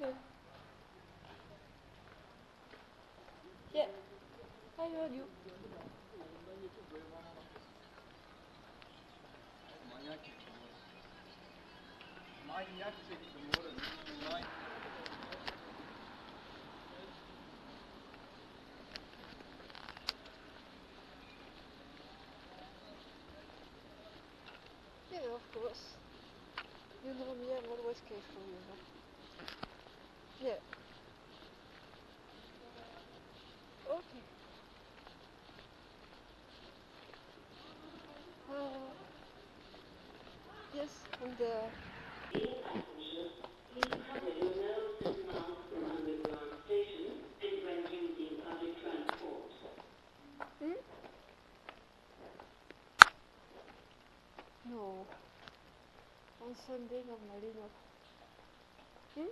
Yeah. Yeah, I heard you. Yeah, of course. You know me, I'm always careful, you know. Yeah. Okay. Uh, yes, and Dear passengers, please follow your nose mask from underground stations and when using public transport. hmm? No. On Sunday, normally not. Hmm?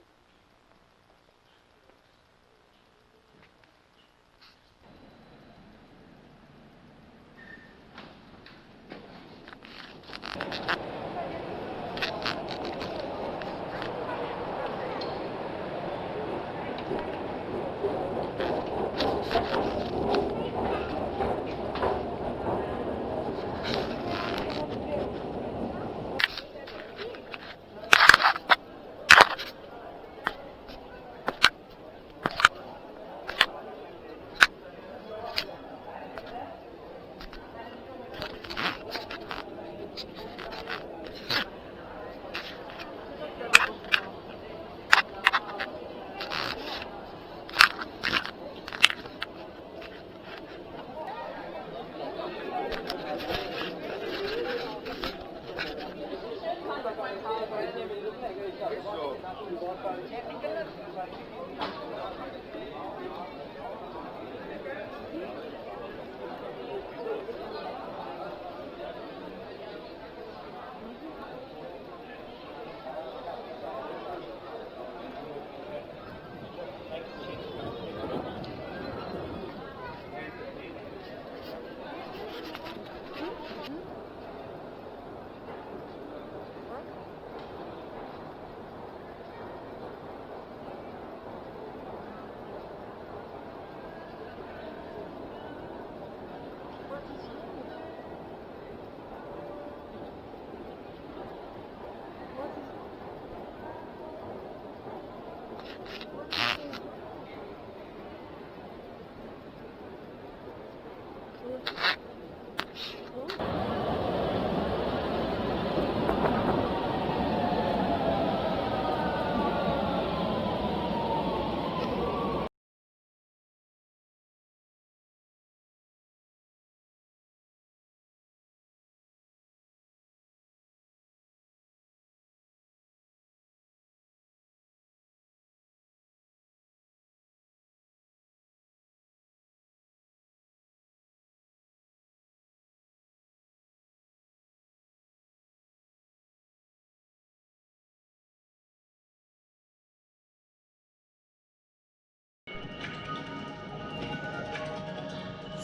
What is wrong? What is what is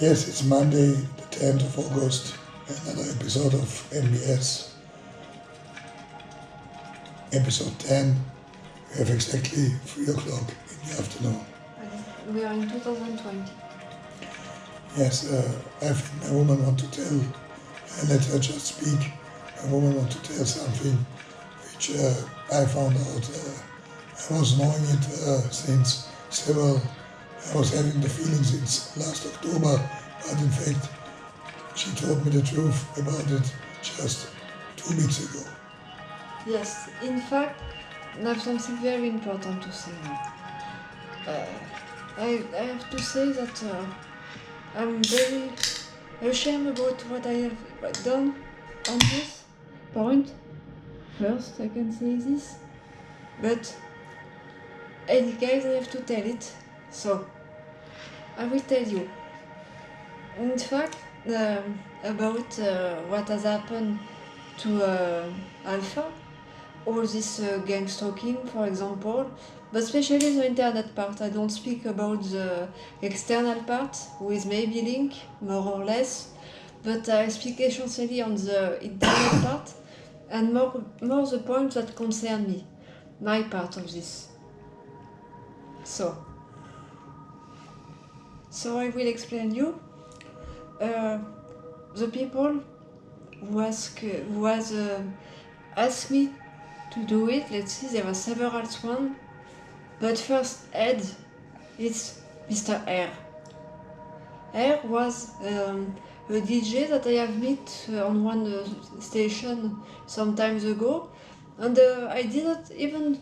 Yes, it's Monday, the 10th of August, another episode of MBS. Episode 10. We have exactly 3 o'clock in the afternoon. We are in 2020. Yes, I think my woman want to tell, let her just speak. My woman want to tell something which I found out. I was knowing it since several, I was having the feeling since last October, but in fact, she told me the truth about it just 2 weeks ago. Yes, in fact, I have something very important to say now. I have to say that I'm very ashamed about what I have done on this point. First, I can say this, but in any case, I have to tell it. So, I will tell you. In fact, about what has happened to Alpha, all this gang stalking, for example, but especially the internet part. I don't speak about the external part, with maybe link, more or less, but I speak essentially on the internet part, and more the points that concern me, my part of this. So I will explain you. The people who asked me to do it, let's see, there were several ones. But first, Ed, it's Mr. R. R was a DJ that I have met on one station some times ago, and I didn't even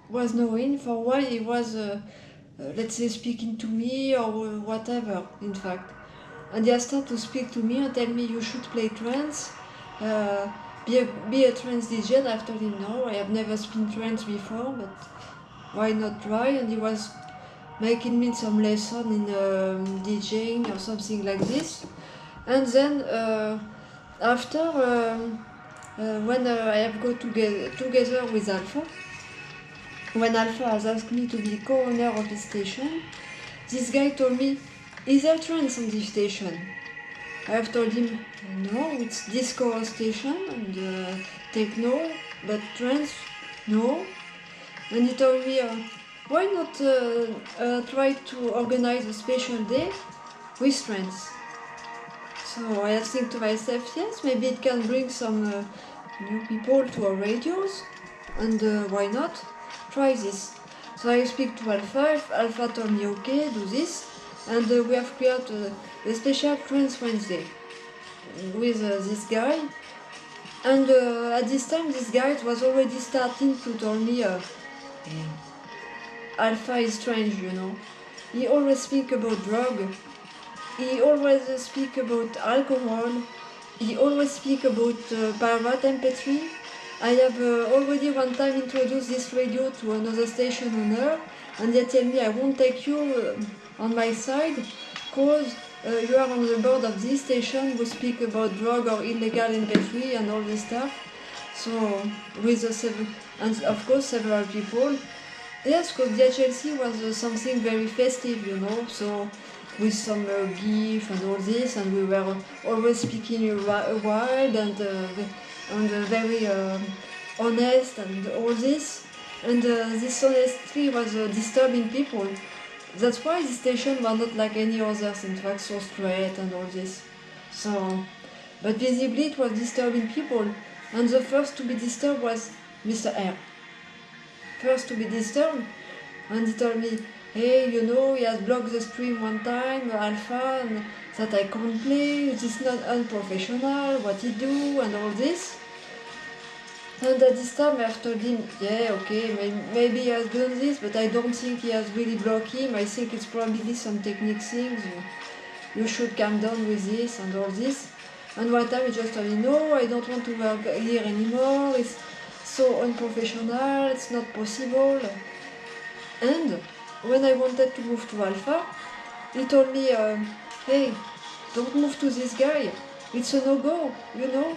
was knowing for why he was, let's say, speaking to me or whatever, in fact. And he started to speak to me and tell me you should play trance, be a trance DJ. And I told him no, I have never spin trance before, but why not try? And he was making me some lesson in DJing or something like this. And then after, when I have go together with Alpha, when Alpha has asked me to be co-owner of his station, this guy told me, is there trance on this station? I have told him, no, it's disco station and techno, but trance, no. And he told me, why not try to organize a special day with trance? So I think to myself, yes, maybe it can bring some new people to our radios, and why not try this? So I speak to Alpha. Alpha told me, okay, do this, and we have created a special Trance Wednesday with this guy. And at this time, this guy was already starting to tell me, Alpha is strange, you know. He always speak about drug. He always speak about alcohol. He always speak about pirate MP3. I have already one time introduced this radio to another station owner, and they tell me I won't take you on my side because you are on the board of this station who speak about drug or illegal MP3 and all this stuff. So with and of course several people. Yes, because DHLC was something very festive, you know, so with some gift and all this, and we were always speaking wild and very honest and all this. And this honesty was disturbing people. That's why the station was not like any others, in fact, so straight and all this. So, but visibly it was disturbing people. And the first to be disturbed was Mr. R. First to be disturbed, and he told me, hey, you know, he has blocked the stream one time, Alpha, and that I can't play, it's not unprofessional, what he do, and all this. And at this time I have told him, yeah, okay, maybe he has done this, but I don't think he has really blocked him. I think it's probably some technique things. You should calm down with this and all this. And one time he just told me, no, I don't want to work here anymore. It's so unprofessional, it's not possible. And when I wanted to move to Alpha, he told me, hey, don't move to this guy. It's a no-go, you know.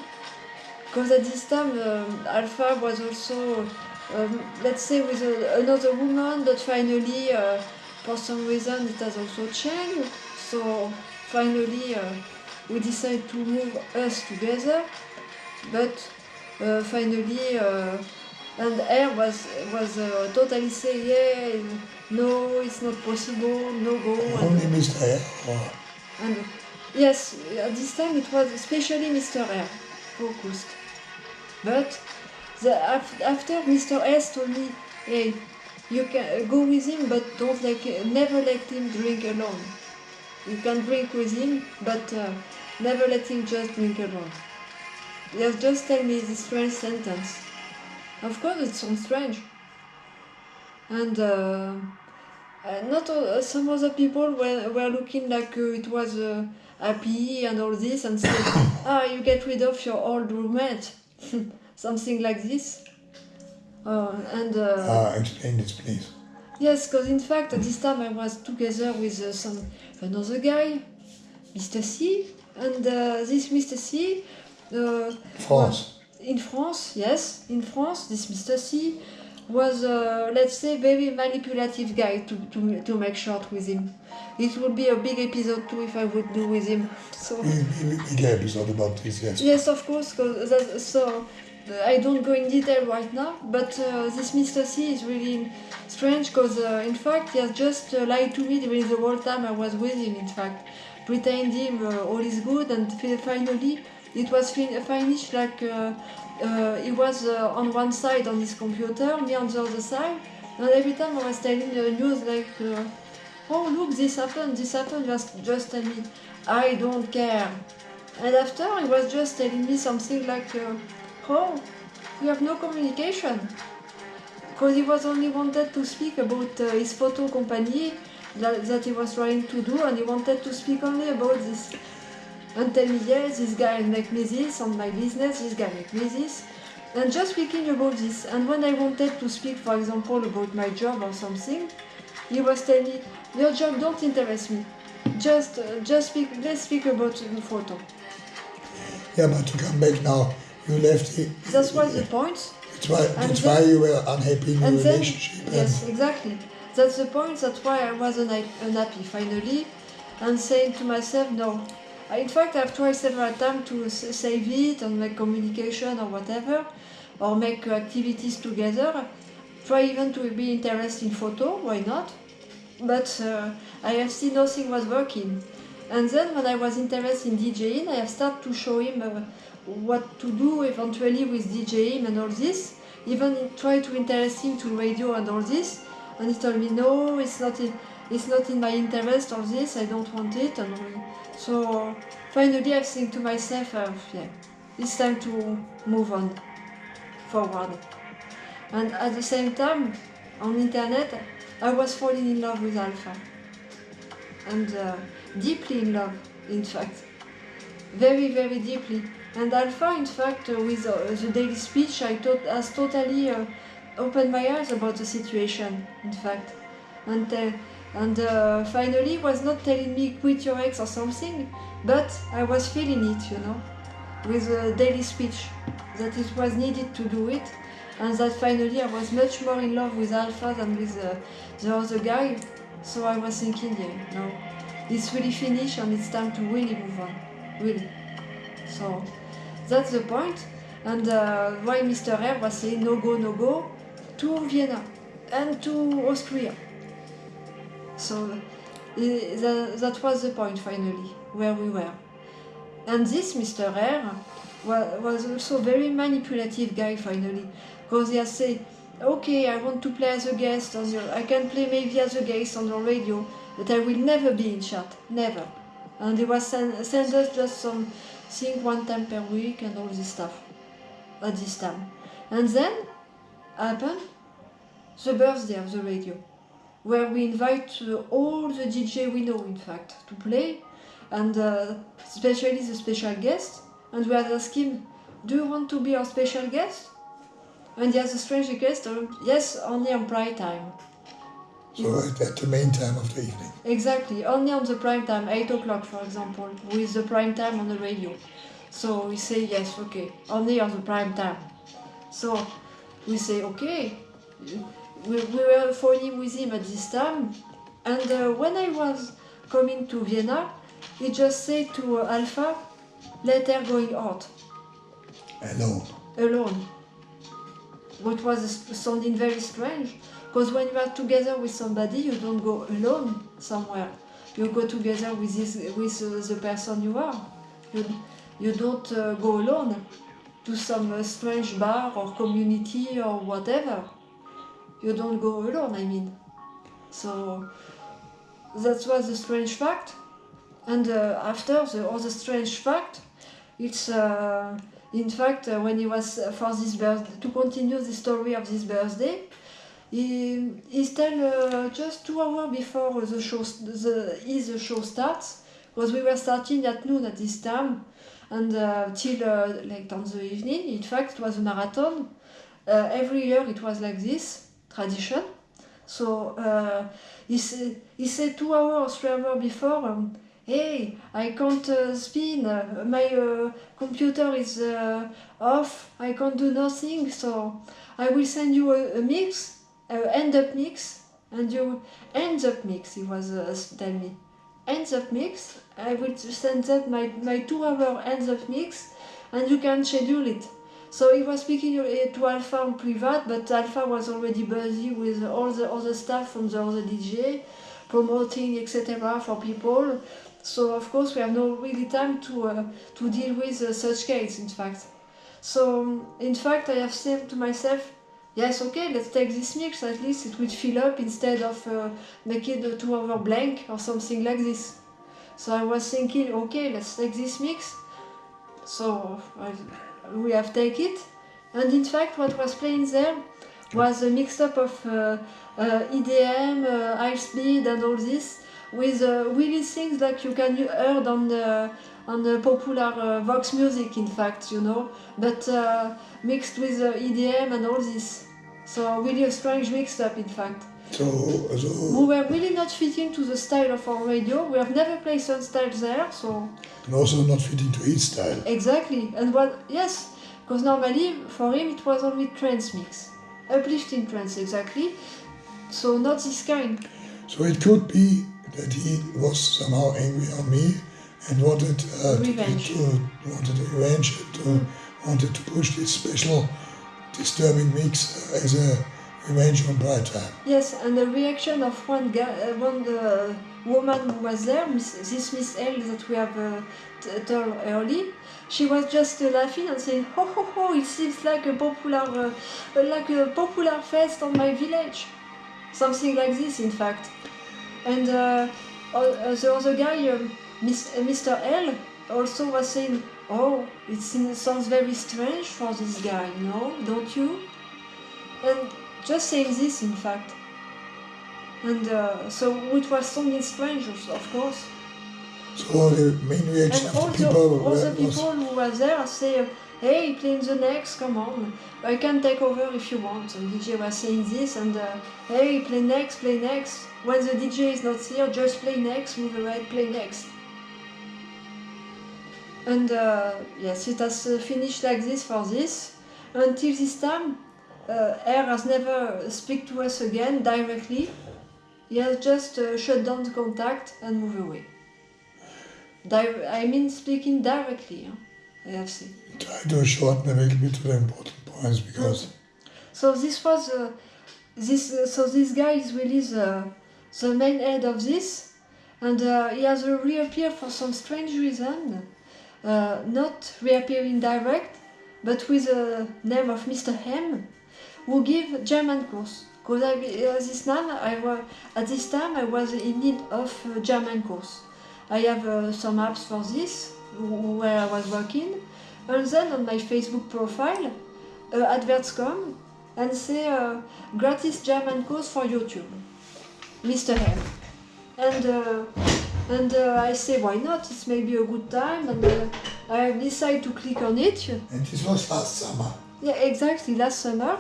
Because at this time, Alpha was also, let's say, with another woman, but finally, for some reason, it has also changed. So finally, we decided to move us together. But finally, and R was totally saying, yeah, no, it's not possible, no go. Only Mr. R? And yes, at this time it was especially Mr. R focused. But after Mr. S told me, hey, you can go with him, but never let him drink alone. You can drink with him, but never let him just drink alone. He has just tell me this strange sentence. Of course, it sounds strange. And not all, some other people were looking like it was happy and all this, and said, you get rid of your old roommate. Something like this. Explain this, please. Yes, because in fact at this time I was together with another guy, Mr. C, and this Mr. C. France. In France, yes, in France, this Mr. C was, let's say, very manipulative guy to make short with him. It would be a big episode too if I would do with him. So Big episode about this, yes. yes, of course. So I don't go in detail right now, but this Mr. C is really strange because in fact he has just lied to me during the whole time I was with him, in fact. Pretending all is good, and finally it was finished like he was on one side on his computer, me on the other side, and every time I was telling the news like, oh look, this happened, just tell me, I don't care. And after he was just telling me something like, oh, we have no communication. Because he was only wanted to speak about his photo company that he was trying to do, and he wanted to speak only about this. And tell me, yes, this guy make me this on my business, this guy make me this. And just speaking about this. And when I wanted to speak, for example, about my job or something, he was telling me, your job don't interest me. Just speak, let's speak about the photo. Yeah, but to come back now, you left it. That was the point. That's why you were unhappy in your relationship. Yes, exactly. That's the point. That's why I was unhappy finally, and saying to myself, no. In fact, I've tried several times to save it and make communication or whatever, or make activities together. Try even to be interested in photo. Why not? But I have seen nothing was working. And then when I was interested in DJing, I have started to show him what to do eventually with DJing and all this. Even try to interest him to radio and all this. And he told me, no, it's not in my interest, all this, I don't want it. And so finally I think to myself, yeah, it's time to move on, forward. And at the same time, on internet, I was falling in love with Alpha. And deeply in love, in fact. Very, very deeply. And Alpha, in fact, with the daily speech, has totally opened my eyes about the situation, in fact. And finally, was not telling me quit your ex or something, but I was feeling it, with the daily speech, that it was needed to do it, and that finally I was much more in love with Alpha than with the other guy. So I was thinking, yeah, no, it's really finished and it's time to really move on, really. So that's the point. And why Mr. R was saying no go to Vienna and to Austria. So that was the point finally, where we were. And this Mr. R was also a very manipulative guy finally, because he has said, okay, I want to play as a guest, I can play maybe as a guest on the radio, but I will never be in chat, never. And he was send us just some thing one time per week and all this stuff at this time. And then happened the birthday of the radio, where we invite all the DJ we know, in fact, to play, and especially the special guest. And we asked him, do you want to be our special guest? And he has a strange request, yes, only on prime time. So at the main time of the evening. Exactly, only on the prime time, 8 o'clock for example, with the prime time on the radio. So we say yes, okay, only on the prime time. So we say okay, we were phoning with him at this time, and when I was coming to Vienna, he just said to Alpha, let her going out. Alone. What was sounding very strange, because when you are together with somebody, you don't go alone somewhere. You go together with the person you are. You don't go alone to some strange bar or community or whatever. You don't go alone, I mean. So that was the strange fact. And after the other strange fact, it's in fact when he was for this birthday, to continue the story of this birthday, he tell just 2 hours before the show starts, because we were starting at noon at this time, and till like on the evening. In fact, it was a marathon. Every year it was like this tradition. So he said 2 hours, 3 hours before, hey, I can't spin, my computer is off, I can't do nothing, so I will send you a mix, end-up mix, and you end-up mix, he was telling me. End-up mix, I will send that my 2 hour end-up mix, and you can schedule it. So he was speaking to Alpha on private, but Alpha was already busy with all the other stuff from the other DJ, promoting, etc. for people. So of course we have no really time to deal with such case, in fact. So in fact I have said to myself, yes, okay, let's take this mix, at least it will fill up instead of making the 2 hour blank or something like this. So I was thinking, okay, let's take this mix. So we have take it, and in fact what was playing there was a mix-up of EDM, high speed and all this, with really things like you can heard on the popular Vox music, in fact, you know, but mixed with EDM and all this. So really a strange mix-up, in fact. So We were really not fitting to the style of our radio. We have never played some styles there, so and also not fitting to his style. exactly. And what? Yes, because normally for him it was only trance mix, uplifting trance, exactly. So not this kind. So it could be that he was somehow angry on me and wanted Revenge. wanted revenge and wanted to push this special disturbing mix as a revenge on Bright Time. Yes, and the reaction of one woman who was there, this Miss L that we have told early, she was just laughing and saying, "Ho ho ho! It seems like a popular fest on my village," something like this, in fact. And the other guy, Mr. L, also was saying, "Oh, it sounds very strange for this guy, no? Don't you?" And just saying this, in fact. And so it was something strange, of course. So the main reaction And of all the the people other was, people who were there say, "Hey, playing the next, come on. I can take over if you want." And DJ was saying this, and "Hey, play next, play next. When the DJ is not here, just play next, move ahead, play next." And yes, it has finished like this for this. Until this time, Air has never speak to us again directly. He has just shut down the contact and move away. I mean speaking directly, I have seen. try to shorten a little bit to the important points because So this was so this guy is really the main head of this, and he has reappeared for some strange reason, not reappearing direct, but with the name of Mr. M, who give German course. Because at this time I was in need of German course. I have some apps for this where I was working, and then on my Facebook profile, adverts come and say gratis German course for YouTube, Mr. M. And I say why not? It's maybe a good time, and I decide to click on it. and this was last summer. Yeah, exactly, last summer.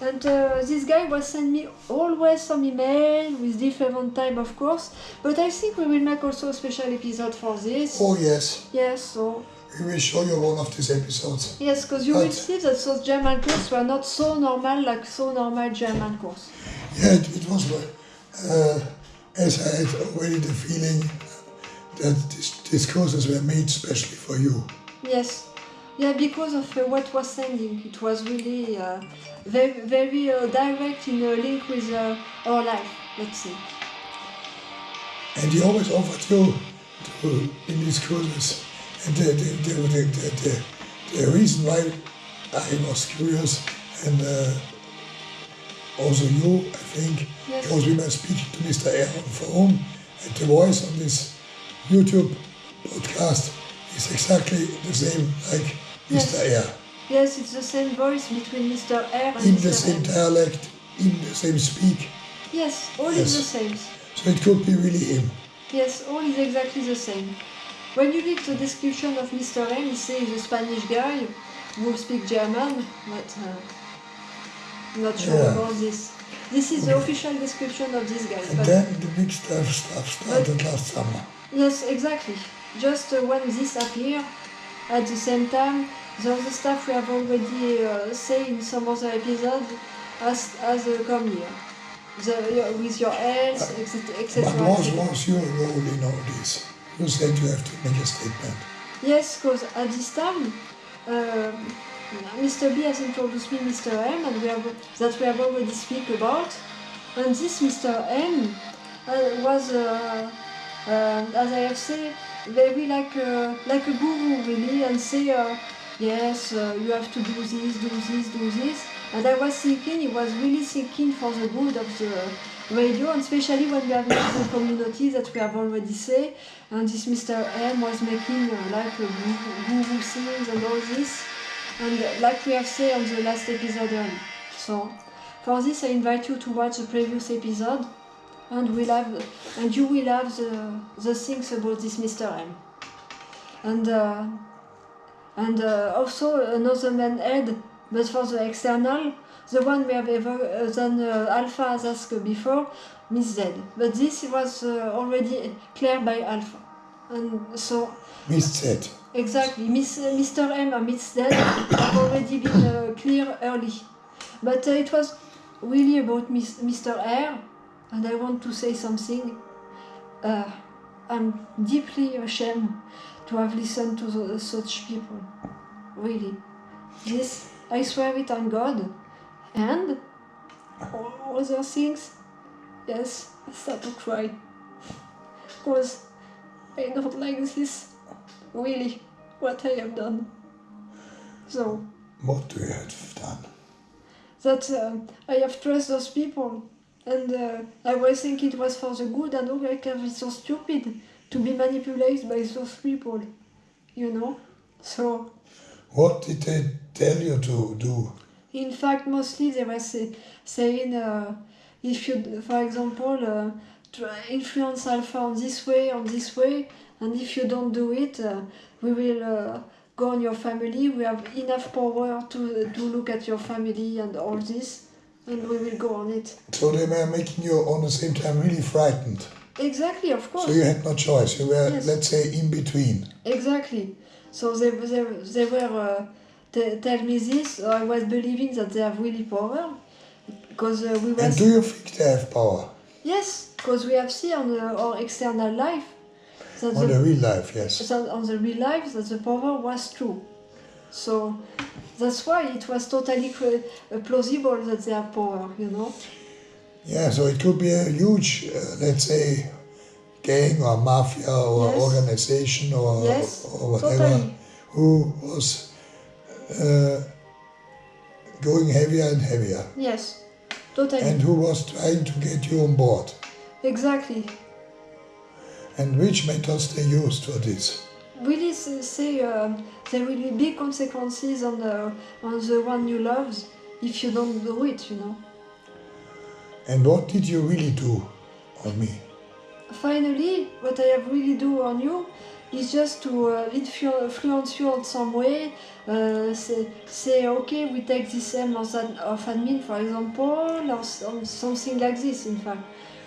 And this guy was sending me always some email with different type of course, but I think we will make also a special episode for this. Oh yes, Yes, so we will show you one of these episodes. yes, because you But- will see that those German courses were not so normal like so normal German course. Yeah, it was as I had already the feeling that these courses were made specially for you. Yes, yeah, because of what was sending, it was really very, very direct in a link with our life. Let's see. And he always offered you in these courses. And the reason why I was curious, and also you, I think, Yes. because we were speaking to Mr. Air on the phone, and the voice on this YouTube podcast is exactly the same like Yes. Mr. Air. Yes, it's the same voice between Mr. R and In Mr. the same M. dialect, in the same speak. Yes, all Yes. is the same. So it could be really him. Yes, all is exactly the same. When you read the description of Mr. M, he says he's a Spanish guy who speaks German, but not sure Yeah. about this. This is the official description of this guy. And But then the big stuff started last summer. yes, exactly. Just when this appeared, at the same time, the other stuff we have already said in some other episodes has come here. With your health, etc. But what was your role in all this? You said you have to make a statement. Yes, because at this time, Mr. B has introduced me Mr. M, and we have already speak about. And this Mr. M was, as I have said, very like a guru really, and say, yes, you have to do this, do this, do this. And I was thinking, he was really thinking for the good of the radio, and especially when we have made the community that we have already said, and this Mr. M was making like a guru things and all this, and like we have said on the last episode. So for this I invite you to watch the previous episode, and you will have the things about this Mr. M. And also another man head, but for the external, the one we have ever done Alpha has asked before, Miss Z. But this was already cleared by Alpha. And so... Miss Z. Exactly. Mr. M and Miss Z have already been clear early. But it was really about Mr. R, and I want to say something. I'm deeply ashamed to have listened to such people. Really. This, I swear it on God. And all other things, yes, I start to cry. Because I don't like this, really, what I have done. So... What do you have done? That I have trust those people, and I was thinking it was for the good, and oh, I can be so stupid to be manipulated by those people, you know? So... What did they tell you to do? In fact, mostly they were saying, if you, for example, try influence Alpha on this way, and if you don't do it, we will go on your family, we have enough power to look at your family and all this, and we will go on it. So they were making you, on the same time, really frightened. Exactly, of course. So you had no choice, you were, yes. Let's say, in between. Exactly. So they were tell me this, so I was believing that they have really power, because we were... And do you think they have power? Yes, because we have seen on our external life, that On the real life, yes. that on the real life, that the power was true. So that's why it was totally plausible that they have power, you know? Yeah, so it could be a huge, let's say, gang or mafia or yes. organization or whatever, totally. Who was going heavier and heavier. Yes, totally. And who was trying to get you on board. Exactly. And which methods they used for this? Really say there will be big consequences on the one you love if you don't do it, you know. And what did you really do on me? Finally, what I have really do on you is just to influence you in some way. Say okay, we take this M of admin, for example, or something like this. In fact,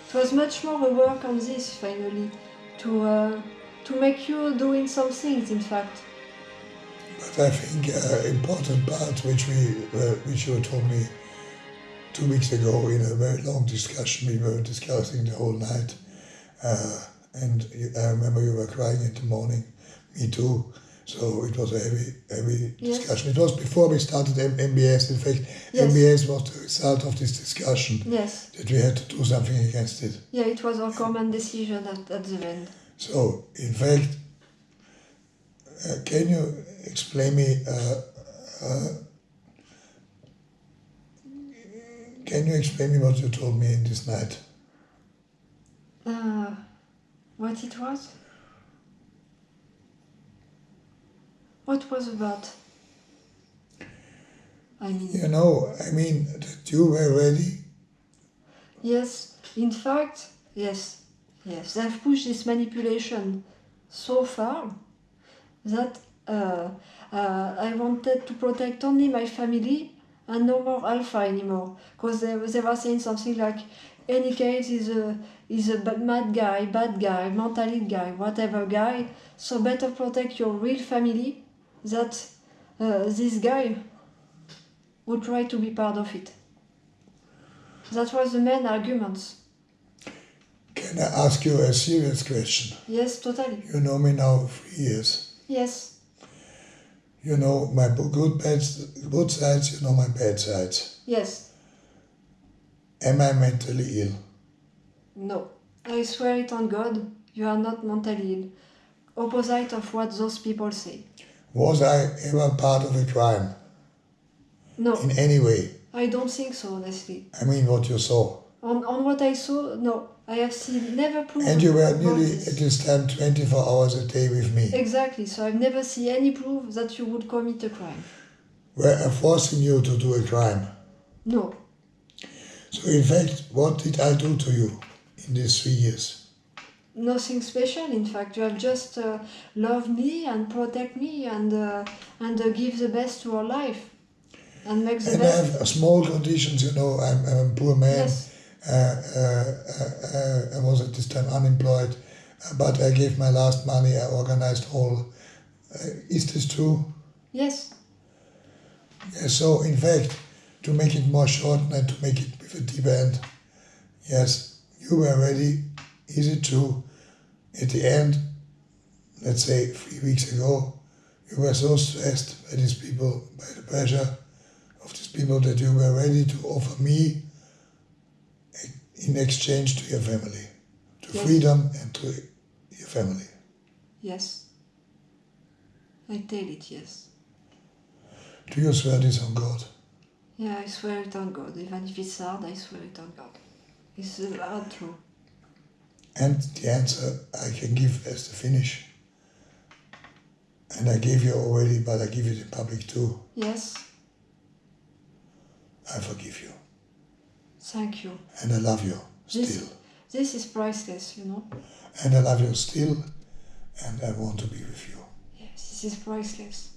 it was much more a work on this finally, to make you doing some things. In fact. But I think important part which you told me 2 weeks ago in a very long discussion, we were discussing the whole night. And I remember you were crying in the morning, me too. So it was a heavy yes. discussion. It was before we started MBS. In fact, yes. MBS was the result of this discussion. Yes. That we had to do something against it. Yeah, it was our common decision at the end. So, in fact, can you explain me? Can you explain me what you told me in this night? What it was? What was about? I mean... that you were ready? Yes, in fact, yes. They've pushed this manipulation so far that I wanted to protect only my family and no more Alpha anymore. Because they were saying something like, any case is a bad guy, mentally guy, whatever guy, so better protect your real family that this guy would try to be part of it. That was the main arguments. Can I ask you a serious question? Yes, totally. You know me now 3 years. Yes. You know my good sides, you know my bad sides. Yes. Am I mentally ill? No. I swear it on God, you are not mentally ill. Opposite of what those people say. Was I ever part of a crime? No. In any way? I don't think so, honestly. I mean what you saw. On what I saw, no. I have seen never proof. And you were about nearly this. at this time 24 hours a day with me. Exactly, so I've never seen any proof that you would commit a crime. Were I forcing you to do a crime? No. So in fact, what did I do to you in these 3 years? Nothing special, in fact. You have just loved me and protect me and give the best to our life. And make the And I best. have small conditions, you know, I'm a poor man. Yes. I was at this time unemployed, but I gave my last money, I organized all. Is this true? Yes. Yes, so in fact, to make it more short and to make it with a deeper end, yes, you were ready. Is it true? At the end, let's say 3 weeks ago, you were so stressed by these people, by the pressure of these people, that you were ready to offer me in exchange to your family, to Yes. freedom and to your family. Yes. I tell it, yes. Do you swear this on God? Yeah, I swear it on God. Even if it's hard, I swear it on God. It's hard true. And the answer I can give as the finish. And I gave you already, but I give it in public too. Yes. I forgive you. Thank you. And I love you This- still. This is priceless, you know. And I love you still. And I want to be with you. Yes, this is priceless.